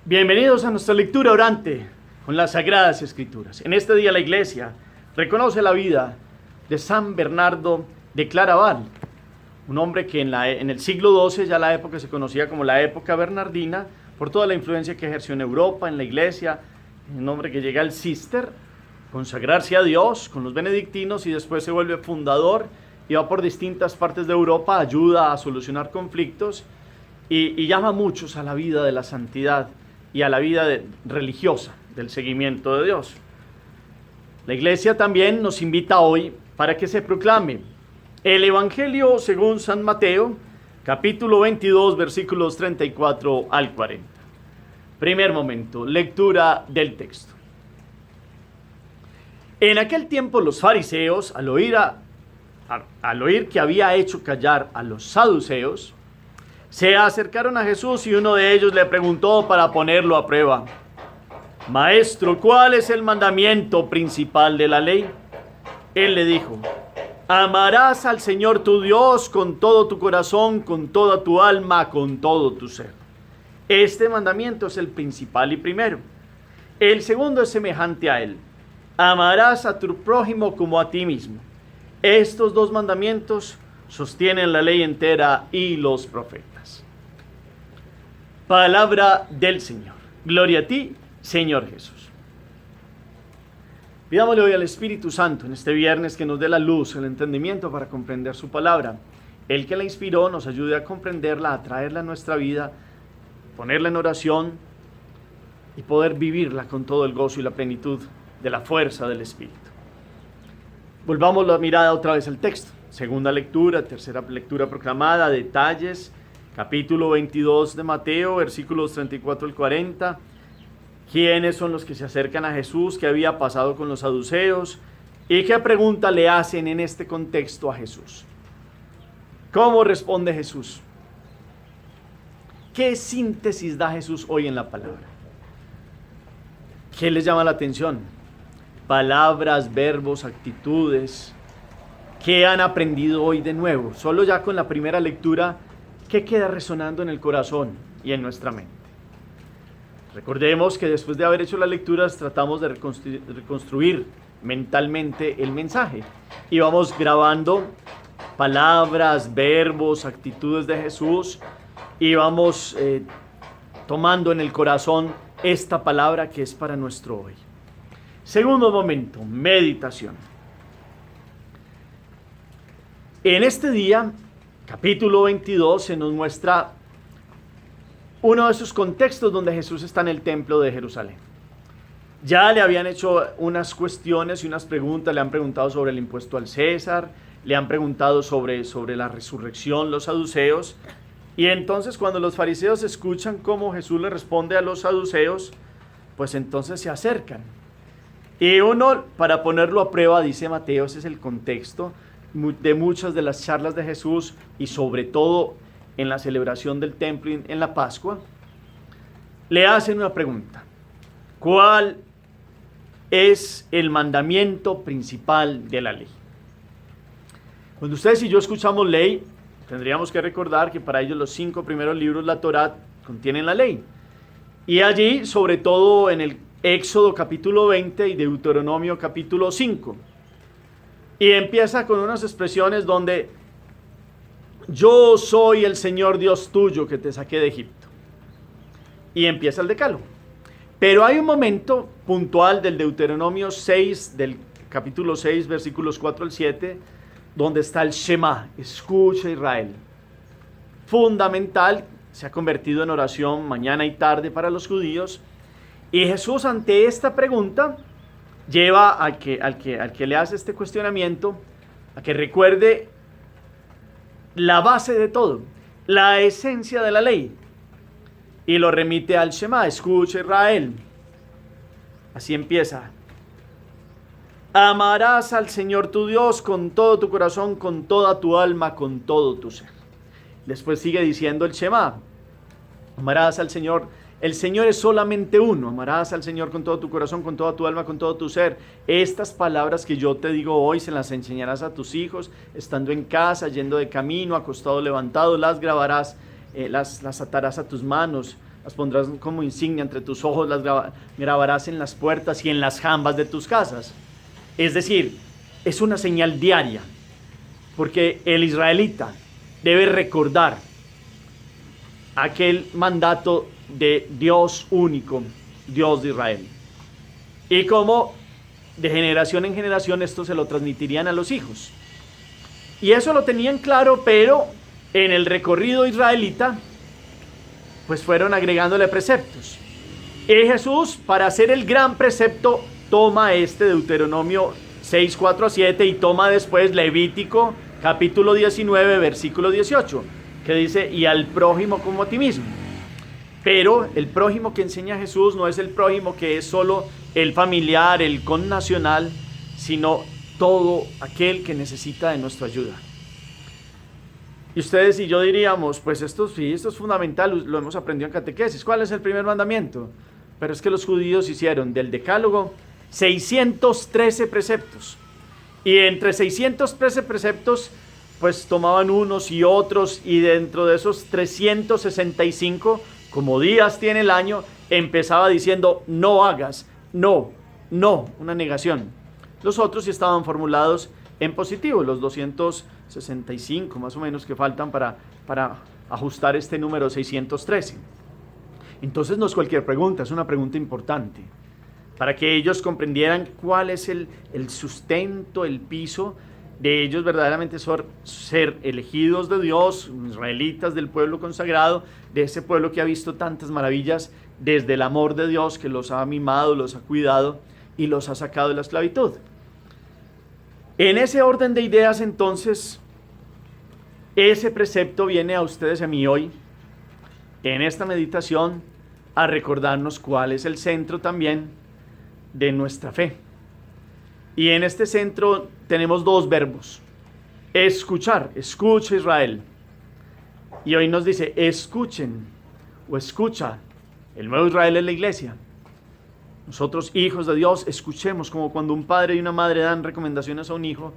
Bienvenidos a nuestra lectura orante con las Sagradas Escrituras. En este día la Iglesia reconoce la vida de San Bernardo de Claraval, un hombre que en el siglo XII, ya la época se conocía como la época bernardina, por toda la influencia que ejerció en Europa, en la Iglesia, un hombre que llega al Císter, consagrarse a Dios con los benedictinos y después se vuelve fundador y va por distintas partes de Europa, ayuda a solucionar conflictos y llama a muchos a la vida de la santidad y a la vida religiosa, del seguimiento de Dios. La Iglesia también nos invita hoy para que se proclame el Evangelio según San Mateo, capítulo 22, versículos 34 al 40. Primer momento, lectura del texto. En aquel tiempo los fariseos, al oír que había hecho callar a los saduceos, se acercaron a Jesús y uno de ellos le preguntó para ponerlo a prueba: Maestro, ¿cuál es el mandamiento principal de la ley? Él le dijo: amarás al Señor tu Dios con todo tu corazón, con toda tu alma, con todo tu ser. Este mandamiento es el principal y primero. El segundo es semejante a él: amarás a tu prójimo como a ti mismo. Estos dos mandamientos sostienen la ley entera y los profetas. Palabra del Señor. Gloria a ti, Señor Jesús. Pidámosle hoy al Espíritu Santo en este viernes que nos dé la luz, el entendimiento para comprender su palabra. El que la inspiró nos ayude a comprenderla, a traerla a nuestra vida, ponerla en oración y poder vivirla con todo el gozo y la plenitud de la fuerza del Espíritu. Volvamos la mirada otra vez al texto. Segunda lectura, tercera lectura proclamada, detalles, capítulo 22 de Mateo, versículos 34 al 40. ¿Quiénes son los que se acercan a Jesús? ¿Qué había pasado con los saduceos? ¿Y qué pregunta le hacen en este contexto a Jesús? ¿Cómo responde Jesús? ¿Qué síntesis da Jesús hoy en la palabra? ¿Qué les llama la atención? Palabras, verbos, actitudes. ¿Qué han aprendido hoy de nuevo? Solo ya con la primera lectura, ¿qué queda resonando en el corazón y en nuestra mente? Recordemos que después de haber hecho las lecturas tratamos de reconstruir mentalmente el mensaje y vamos grabando palabras, verbos, actitudes de Jesús y vamos tomando en el corazón esta palabra que es para nuestro hoy. Segundo momento, meditación. En este día, capítulo 22, se nos muestra uno de esos contextos donde Jesús está en el templo de Jerusalén. Ya le habían hecho unas cuestiones y unas preguntas, le han preguntado sobre el impuesto al César, le han preguntado sobre la resurrección los saduceos, y entonces cuando los fariseos escuchan cómo Jesús le responde a los saduceos, pues entonces se acercan. Y uno, para ponerlo a prueba, dice Mateo, ese es el contexto de muchas de las charlas de Jesús y sobre todo en la celebración del templo en la Pascua, le hacen una pregunta: ¿cuál es el mandamiento principal de la ley? Cuando ustedes y yo escuchamos ley, tendríamos que recordar que para ellos los 5 primeros libros, la Torá, contienen la ley. Y allí, sobre todo en el Éxodo capítulo 20 y Deuteronomio capítulo 5. Y empieza con unas expresiones donde yo soy el Señor Dios tuyo que te saqué de Egipto. Y empieza el decálogo. Pero hay un momento puntual del Deuteronomio 6, del capítulo 6, versículos 4 al 7, donde está el Shema, escucha Israel. Fundamental, se ha convertido en oración mañana y tarde para los judíos. Y Jesús, ante esta pregunta, lleva al que le hace este cuestionamiento a que recuerde la base de todo, la esencia de la ley, y lo remite al Shema, escucha Israel. Así empieza: amarás al Señor tu Dios con todo tu corazón, con toda tu alma, con todo tu ser. Después sigue diciendo el Shema: amarás al Señor. El Señor es solamente uno. Amarás al Señor con todo tu corazón, con toda tu alma, con todo tu ser. Estas palabras que yo te digo hoy se las enseñarás a tus hijos, estando en casa, yendo de camino, acostado, levantado. Las grabarás, las atarás a tus manos. las pondrás como insignia entre tus ojos, las grabarás en las puertas y en las jambas de tus casas. Es decir, es una señal diaria, porque el israelita debe recordar aquel mandato de Dios único, Dios de Israel. Y como de generación en generación esto se lo transmitirían a los hijos. Y eso lo tenían claro, pero en el recorrido israelita, pues fueron agregándole preceptos. Y Jesús, para hacer el gran precepto, toma este Deuteronomio 6, 4 a 7 y toma después Levítico capítulo 19, versículo 18, que dice, y al prójimo como a ti mismo. Pero el prójimo que enseña Jesús no es el prójimo que es solo el familiar, el connacional, sino todo aquel que necesita de nuestra ayuda. Y ustedes y yo diríamos, pues esto es fundamental, lo hemos aprendido en catequesis. ¿Cuál es el primer mandamiento? Pero es que los judíos hicieron del decálogo 613 preceptos. Y entre 613 preceptos, pues tomaban unos y otros, y dentro de esos 365, como días tiene el año, empezaba diciendo, no hagas, no, una negación. Los otros sí estaban formulados en positivo, los 265 más o menos que faltan para ajustar este número 613. Entonces no es cualquier pregunta, es una pregunta importante, para que ellos comprendieran cuál es el sustento, el piso de ellos verdaderamente ser elegidos de Dios, israelitas del pueblo consagrado, de ese pueblo que ha visto tantas maravillas desde el amor de Dios que los ha mimado, los ha cuidado y los ha sacado de la esclavitud. En ese orden de ideas, entonces, ese precepto viene a ustedes y a mí hoy, en esta meditación, a recordarnos cuál es el centro también de nuestra fe. Y en este centro tenemos dos verbos: escuchar, escucha Israel. Y hoy nos dice, escuchen o escucha. El nuevo Israel es la iglesia. Nosotros, hijos de Dios, escuchemos, como cuando un padre y una madre dan recomendaciones a un hijo,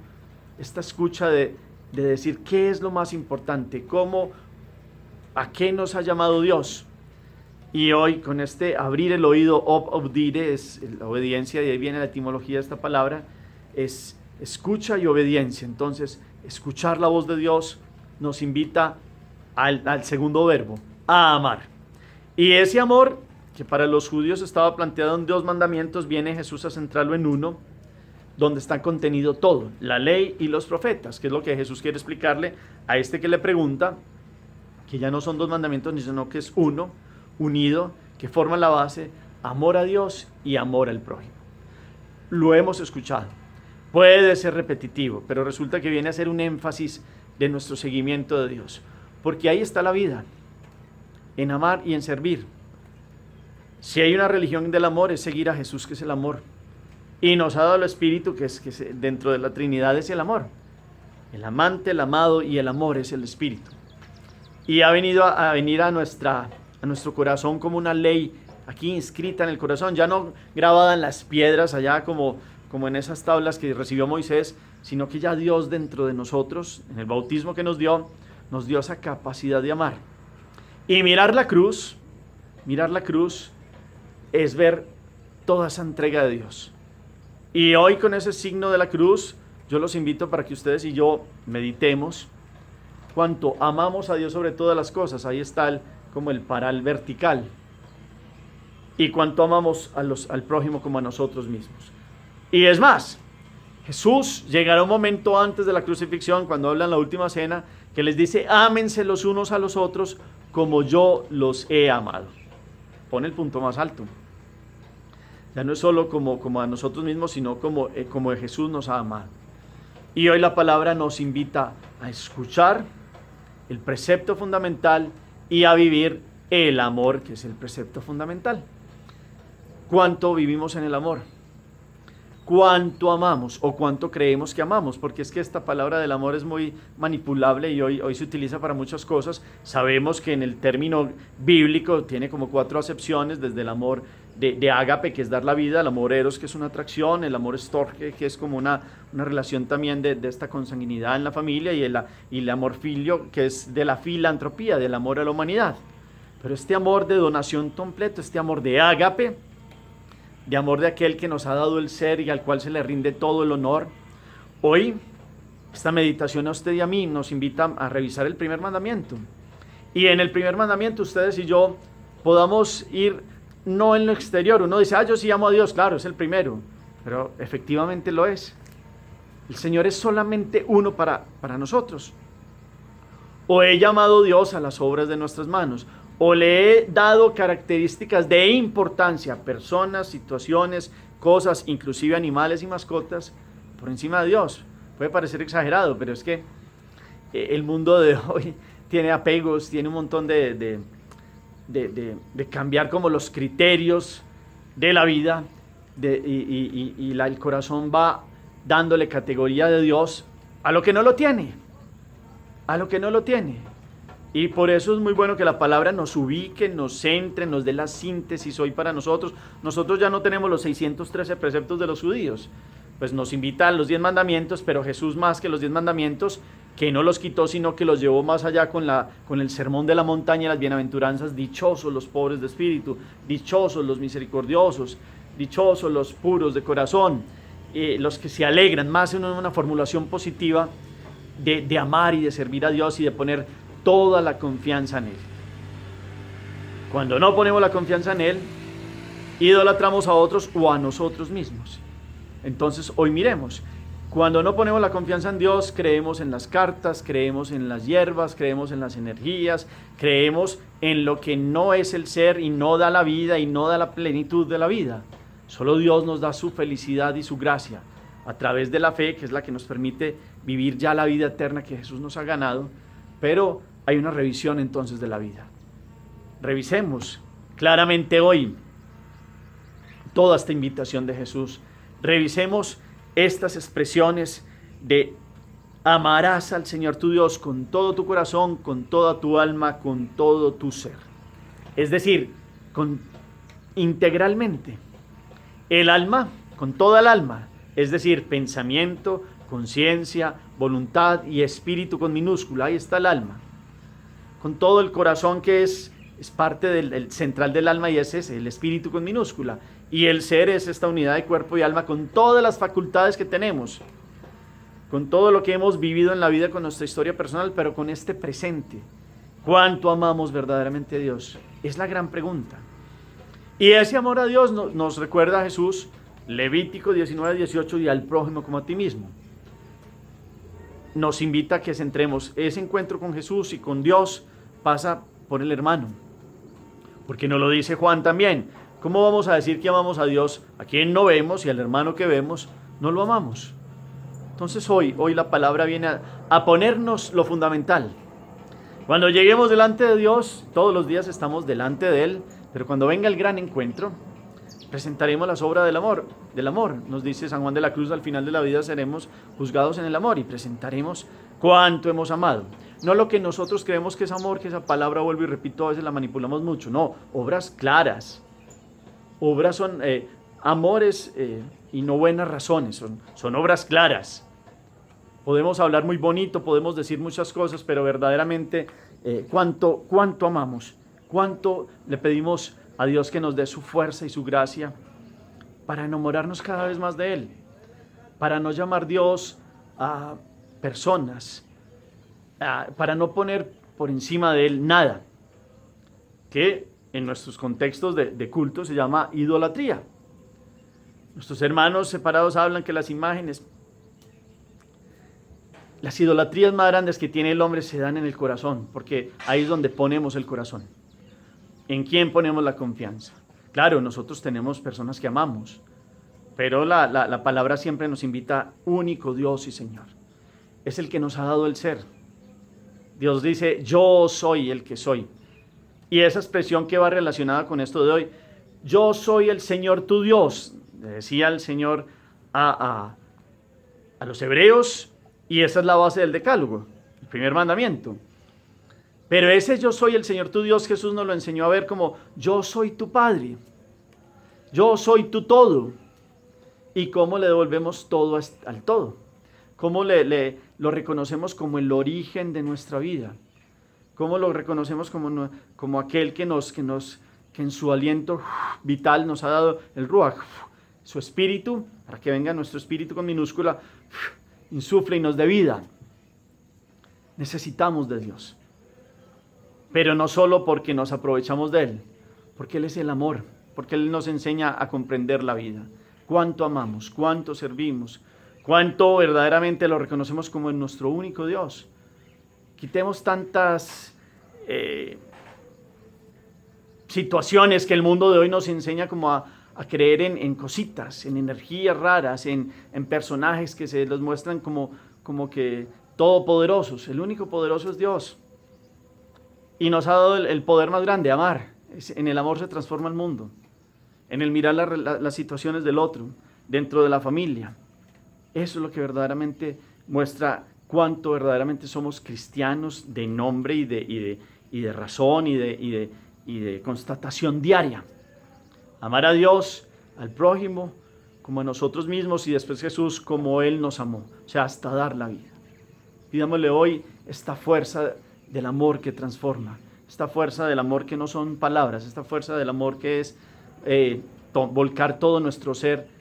esta escucha de decir qué es lo más importante, a qué nos ha llamado Dios. Y hoy, con este abrir el oído, obdire, es la obediencia, y ahí viene la etimología de esta palabra, es escucha y obediencia. Entonces, escuchar la voz de Dios nos invita al segundo verbo, a amar. Y ese amor, que para los judíos estaba planteado en 2 mandamientos, viene Jesús a centrarlo en uno, donde está contenido todo, la ley y los profetas, que es lo que Jesús quiere explicarle a este que le pregunta, que ya no son 2 mandamientos, sino que es uno, unido, que forma la base, amor a Dios y amor al prójimo. Lo hemos escuchado, puede ser repetitivo, pero resulta que viene a ser un énfasis de nuestro seguimiento de Dios, porque ahí está la vida, en amar y en servir. Si hay una religión del amor, es seguir a Jesús, que es el amor, y nos ha dado el Espíritu, que dentro de la Trinidad es el amor. El amante, el amado y el amor es el Espíritu, y ha venido a venir a nuestro corazón como una ley aquí inscrita en el corazón, ya no grabada en las piedras allá como en esas tablas que recibió Moisés, sino que ya Dios dentro de nosotros, en el bautismo que nos dio esa capacidad de amar. Y mirar la cruz es ver toda esa entrega de Dios. Y hoy, con ese signo de la cruz, yo los invito para que ustedes y yo meditemos cuánto amamos a Dios sobre todas las cosas. Ahí está como el paral vertical. Y cuánto amamos al prójimo como a nosotros mismos. Y es más, Jesús llegará un momento antes de la crucifixión, cuando habla en la última cena, que les dice, ámense los unos a los otros como yo los he amado. Pone el punto más alto. Ya no es solo como a nosotros mismos, sino como Jesús nos ha amado. Y hoy la palabra nos invita a escuchar el precepto fundamental y a vivir el amor, que es el precepto fundamental. ¿Cuánto vivimos en el amor? ¿Cuánto amamos o cuánto creemos que amamos? Porque es que esta palabra del amor es muy manipulable y hoy se utiliza para muchas cosas. Sabemos que en el término bíblico tiene como 4 acepciones, desde el amor de ágape, que es dar la vida, el amor eros, que es una atracción, el amor storge, que es como una relación también de esta consanguinidad en la familia, y el amor filio, que es de la filantropía, del amor a la humanidad. Pero este amor de donación completo, este amor de ágape, de amor de aquel que nos ha dado el ser y al cual se le rinde todo el honor, hoy esta meditación a usted y a mí nos invita a revisar el primer mandamiento. Y en el primer mandamiento ustedes y yo podamos ir no en lo exterior. Uno dice, yo sí amo a Dios, claro, es el primero, pero efectivamente lo es. El Señor es solamente uno para nosotros. O he llamado a Dios a las obras de nuestras manos, o le he dado características de importancia, personas, situaciones, cosas, inclusive animales y mascotas, por encima de Dios. Puede parecer exagerado, pero es que el mundo de hoy tiene apegos, tiene un montón de cambiar como los criterios de la vida, el corazón va dándole categoría de Dios a lo que no lo tiene, Y por eso es muy bueno que la palabra nos ubique, nos centre, nos dé la síntesis hoy para nosotros. Nosotros ya no tenemos los 613 preceptos de los judíos, pues nos invita a los 10 mandamientos, pero Jesús más que los 10 mandamientos, que no los quitó, sino que los llevó más allá con el sermón de la montaña y las bienaventuranzas. Dichosos los pobres de espíritu, dichosos los misericordiosos, dichosos los puros de corazón, los que se alegran, más en una formulación positiva de amar y de servir a Dios y de poner toda la confianza en Él. Cuando no ponemos la confianza en Él, idolatramos a otros o a nosotros mismos. Entonces hoy miremos, cuando no ponemos la confianza en Dios, creemos en las cartas, creemos en las hierbas, creemos en las energías, creemos en lo que no es el ser y no da la vida y no da la plenitud de la vida. Solo Dios nos da su felicidad y su gracia a través de la fe, que es la que nos permite vivir ya la vida eterna que Jesús nos ha ganado. Pero hay una revisión entonces de la vida. Revisemos claramente hoy toda esta invitación de Jesús. Revisemos estas expresiones de amarás al Señor tu Dios con todo tu corazón, con toda tu alma, con todo tu ser. Es decir, integralmente. El alma, con toda el alma, es decir, pensamiento, conciencia, voluntad y espíritu con minúscula, ahí está el alma. Con todo el corazón, que es parte del central del alma, y es ese, el espíritu con minúscula. Y el ser es esta unidad de cuerpo y alma con todas las facultades que tenemos, con todo lo que hemos vivido en la vida, con nuestra historia personal, pero con este presente. ¿Cuánto amamos verdaderamente a Dios? Es la gran pregunta. Y ese amor a Dios nos recuerda a Jesús, Levítico 19:18, y al prójimo como a ti mismo. Nos invita a que centremos ese encuentro con Jesús y con Dios, pasa por el hermano. Porque nos lo dice Juan también. ¿Cómo vamos a decir que amamos a Dios a quien no vemos y al hermano que vemos no lo amamos? Entonces hoy la palabra viene a ponernos lo fundamental. Cuando lleguemos delante de Dios, todos los días estamos delante de Él, pero cuando venga el gran encuentro, presentaremos las obras del amor. Nos dice San Juan de la Cruz, al final de la vida seremos juzgados en el amor y presentaremos cuánto hemos amado. No lo que nosotros creemos que es amor, que esa palabra, vuelvo y repito, a veces la manipulamos mucho. No, obras claras. Obras son amores y no buenas razones, son obras claras. Podemos hablar muy bonito, podemos decir muchas cosas, pero verdaderamente cuánto amamos, cuánto le pedimos a Dios que nos dé su fuerza y su gracia para enamorarnos cada vez más de Él, para no llamar Dios a personas, para no poner por encima de Él nada, que en nuestros contextos de culto se llama idolatría. Nuestros hermanos separados hablan que las idolatrías más grandes que tiene el hombre se dan en el corazón, porque ahí es donde ponemos el corazón. ¿En quién ponemos la confianza? Claro, nosotros tenemos personas que amamos, pero la palabra siempre nos invita, único Dios y Señor. Es el que nos ha dado el ser. Dios dice, yo soy el que soy. Y esa expresión que va relacionada con esto de hoy, yo soy el Señor tu Dios, le decía el Señor a los hebreos, y esa es la base del decálogo, el primer mandamiento. Pero ese yo soy el Señor tu Dios, Jesús nos lo enseñó a ver como yo soy tu Padre, yo soy tu todo. ¿Y cómo le devolvemos todo al todo? ¿Cómo lo reconocemos como el origen de nuestra vida? ¿Cómo lo reconocemos como aquel que en su aliento vital nos ha dado el Ruach, su espíritu, para que venga nuestro espíritu con minúscula, insufle y nos dé vida? Necesitamos de Dios, pero no solo porque nos aprovechamos de Él, porque Él es el amor, porque Él nos enseña a comprender la vida. Cuánto amamos, cuánto servimos, cuánto verdaderamente lo reconocemos como nuestro único Dios. Quitemos tantas situaciones que el mundo de hoy nos enseña como a creer en cositas, en energías raras, en personajes que se los muestran como que todopoderosos. El único poderoso es Dios. Y nos ha dado el poder más grande, amar. En el amor se transforma el mundo. En el mirar las situaciones del otro, dentro de la familia. Eso es lo que verdaderamente muestra cuánto verdaderamente somos cristianos de nombre y de razón y de constatación diaria. Amar a Dios, al prójimo, como a nosotros mismos, y después Jesús como Él nos amó, o sea, hasta dar la vida. Pidámosle hoy esta fuerza del amor que transforma, esta fuerza del amor que no son palabras, esta fuerza del amor que es volcar todo nuestro ser,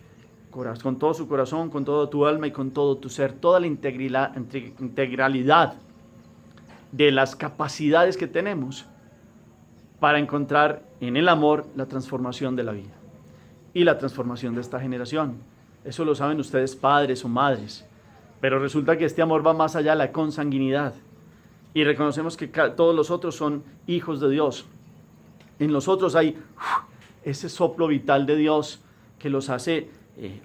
con todo su corazón, con toda tu alma y con todo tu ser, toda la integralidad de las capacidades que tenemos para encontrar en el amor la transformación de la vida y la transformación de esta generación. Eso lo saben ustedes, padres o madres, pero resulta que este amor va más allá de la consanguinidad y reconocemos que todos los otros son hijos de Dios. En los otros hay ese soplo vital de Dios que los hace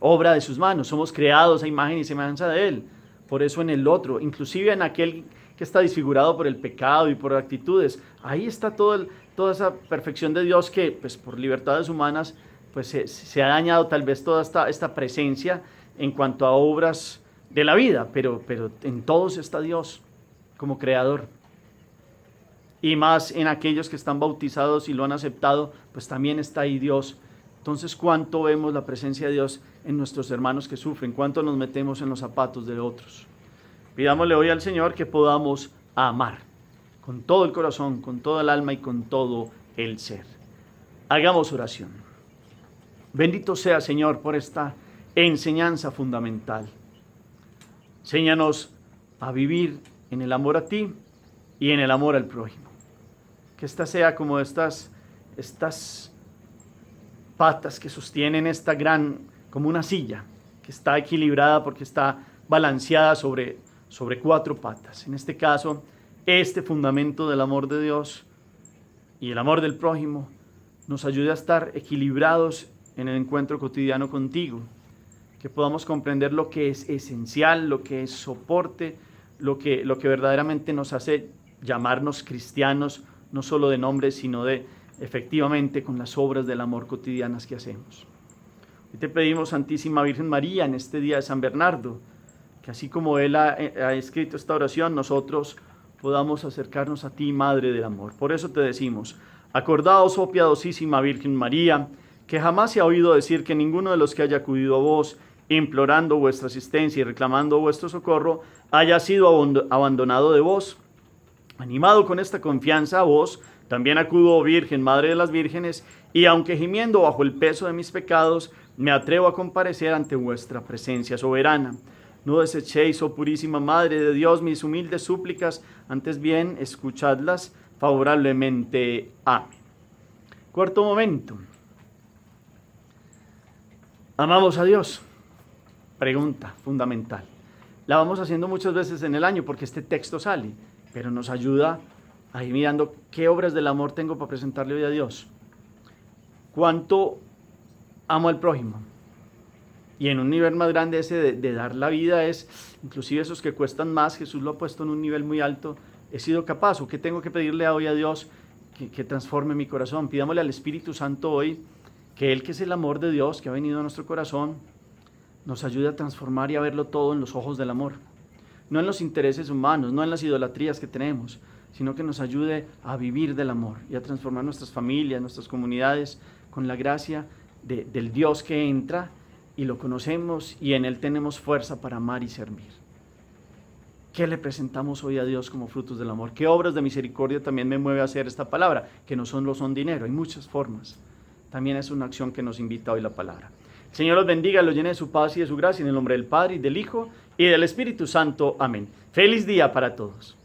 obra de sus manos. Somos creados a imagen y semejanza de Él. Por eso en el otro, inclusive en aquel que está desfigurado por el pecado y por actitudes, ahí está toda esa perfección de Dios que pues por libertades humanas pues se ha dañado tal vez toda esta presencia en cuanto a obras de la vida, pero en todos está Dios como creador. Y más en aquellos que están bautizados y lo han aceptado, pues también está ahí Dios. Entonces, ¿cuánto vemos la presencia de Dios en nuestros hermanos que sufren? ¿Cuánto nos metemos en los zapatos de otros? Pidámosle hoy al Señor que podamos amar con todo el corazón, con toda el alma y con todo el ser. Hagamos oración. Bendito sea, Señor, por esta enseñanza fundamental. Enséñanos a vivir en el amor a ti y en el amor al prójimo. Que esta sea como estas patas que sostienen como una silla, que está equilibrada porque está balanceada sobre 4 patas. En este caso, este fundamento del amor de Dios y el amor del prójimo nos ayude a estar equilibrados en el encuentro cotidiano contigo, que podamos comprender lo que es esencial, lo que es soporte, lo que verdaderamente nos hace llamarnos cristianos, no solo de nombre, sino efectivamente con las obras del amor cotidianas que hacemos. Hoy te pedimos, Santísima Virgen María, en este día de San Bernardo, que así como Él ha escrito esta oración, nosotros podamos acercarnos a ti, Madre del Amor. Por eso te decimos, acordaos, oh piadosísima Virgen María, que jamás se ha oído decir que ninguno de los que haya acudido a vos, implorando vuestra asistencia y reclamando vuestro socorro, haya sido abandonado de vos. Animado con esta confianza a vos, también acudo, oh Virgen, Madre de las Vírgenes, y aunque gimiendo bajo el peso de mis pecados, me atrevo a comparecer ante vuestra presencia soberana. No desechéis, oh purísima Madre de Dios, mis humildes súplicas, antes bien escuchadlas favorablemente. Amén. Cuarto momento. ¿Amamos a Dios? Pregunta fundamental. La vamos haciendo muchas veces en el año porque este texto sale, pero nos ayuda a ir mirando qué obras del amor tengo para presentarle hoy a Dios. ¿Cuánto amo al prójimo? Y en un nivel más grande ese de dar la vida es, inclusive esos que cuestan más, Jesús lo ha puesto en un nivel muy alto. ¿He sido capaz o qué tengo que pedirle hoy a Dios que transforme mi corazón? Pidámosle al Espíritu Santo hoy que Él, que es el amor de Dios, que ha venido a nuestro corazón, nos ayude a transformar y a verlo todo en los ojos del amor. No en los intereses humanos, no en las idolatrías que tenemos, sino que nos ayude a vivir del amor y a transformar nuestras familias, nuestras comunidades, con la gracia del Dios que entra y lo conocemos y en Él tenemos fuerza para amar y servir. ¿Qué le presentamos hoy a Dios como frutos del amor? ¿Qué obras de misericordia también me mueve a hacer esta palabra? Que no solo son dinero, hay muchas formas. También es una acción que nos invita hoy la palabra. El Señor los bendiga, los llene de su paz y de su gracia, en el nombre del Padre, y del Hijo, y del Espíritu Santo. Amén. Feliz día para todos.